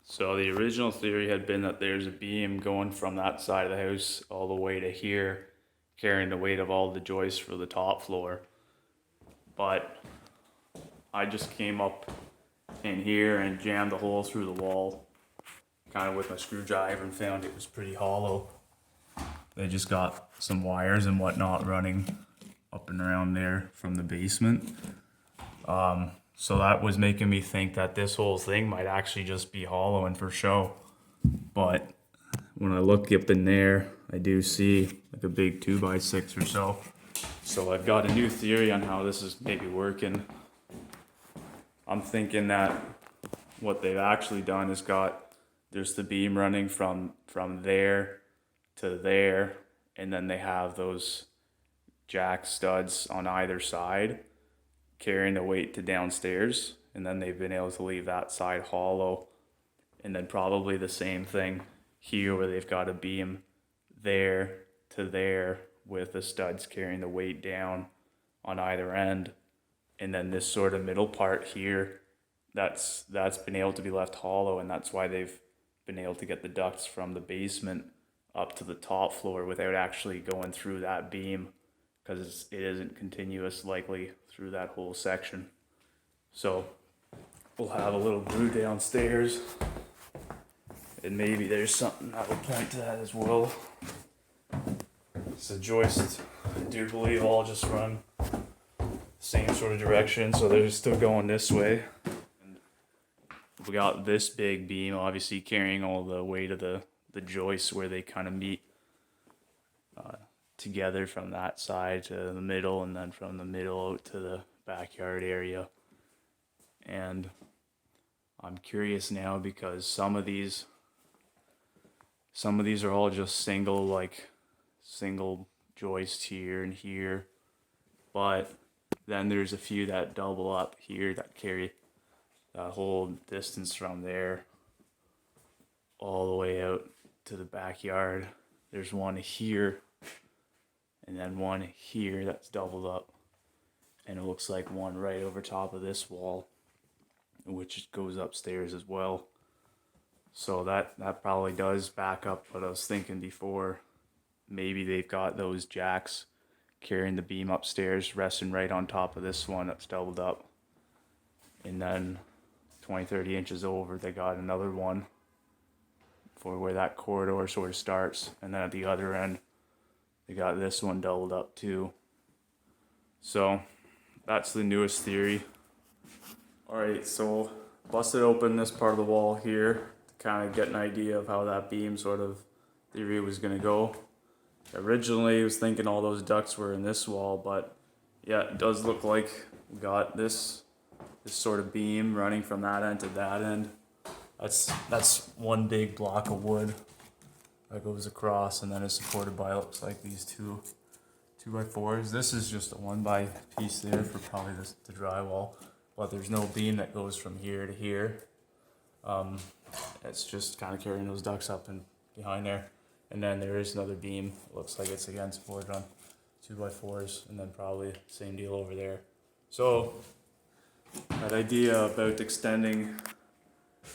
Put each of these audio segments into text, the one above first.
So the original theory had been that there's a beam going from that side of the house all the way to here, carrying the weight of all the joists for the top floor. But I just came up in here and jammed a hole through the wall, kind of with my screwdriver, and found it was pretty hollow. They just got some wires and whatnot running up and around there from the basement. So that was making me think that this whole thing might actually just be hollow and for show. But when I look up in there, I do see like a big 2x6 or so. So I've got a new theory on how this is maybe working. I'm thinking that what they've actually done is there's the beam running from there to there, and then they have those jack studs on either side carrying the weight to downstairs, and then they've been able to leave that side hollow. And then probably the same thing here where they've got a beam there to there with the studs carrying the weight down on either end. And then this sort of middle part here, that's been able to be left hollow, and that's why they've been able to get the ducts from the basement up to the top floor without actually going through that beam, because it isn't continuous likely through that whole section. So we'll have a little brew downstairs, and maybe there's something that will point to that as well. So joists, I do believe, all just run the same sort of direction, so they're still going this way. And we got this big beam obviously carrying all the weight of the joists where they kind of meet together from that side to the middle, and then from the middle out to the backyard area. And I'm curious now because some of these are all just single joist here and here, but then there's a few that double up here that carry that whole distance from there all the way out to the backyard. There's one here and then one here that's doubled up, and it looks like one right over top of this wall, which goes upstairs as well. So that probably does back up what I was thinking before. Maybe they've got those jacks carrying the beam upstairs, resting right on top of this one that's doubled up, and then 20-30 inches over they got another one for where that corridor sort of starts, and then at the other end they got this one doubled up too. So that's the newest theory. Alright, so busted open this part of the wall here to kind of get an idea of how that beam sort of theory was going to go. Originally I was thinking all those ducts were in this wall, but yeah, it does look like we got this sort of beam running from that end to that end. That's one big block of wood that goes across, and then is supported by, looks like, these two 2x4s. This is just a 1x piece there for probably the drywall, but there's no beam that goes from here to here. It's just kind of carrying those ducts up and behind there. And then there is another beam. It looks like it's again supported on 2x4s, and then probably same deal over there. So that idea about extending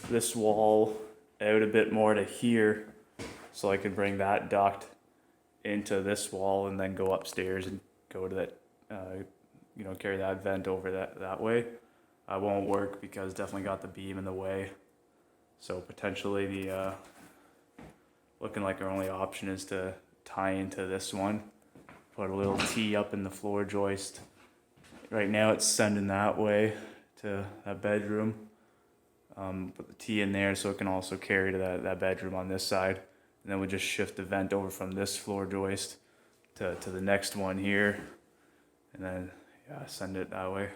this wall out a bit more to here, so I could bring that duct into this wall and then go upstairs and go to that, carry that vent over that way. Won't work because definitely got the beam in the way. So potentially looking like our only option is to tie into this one, put a little T up in the floor joist. Right now it's sending that way to that bedroom. Put the T in there so it can also carry to that bedroom on this side. And then we just shift the vent over from this floor joist to the next one here, and then send it that way.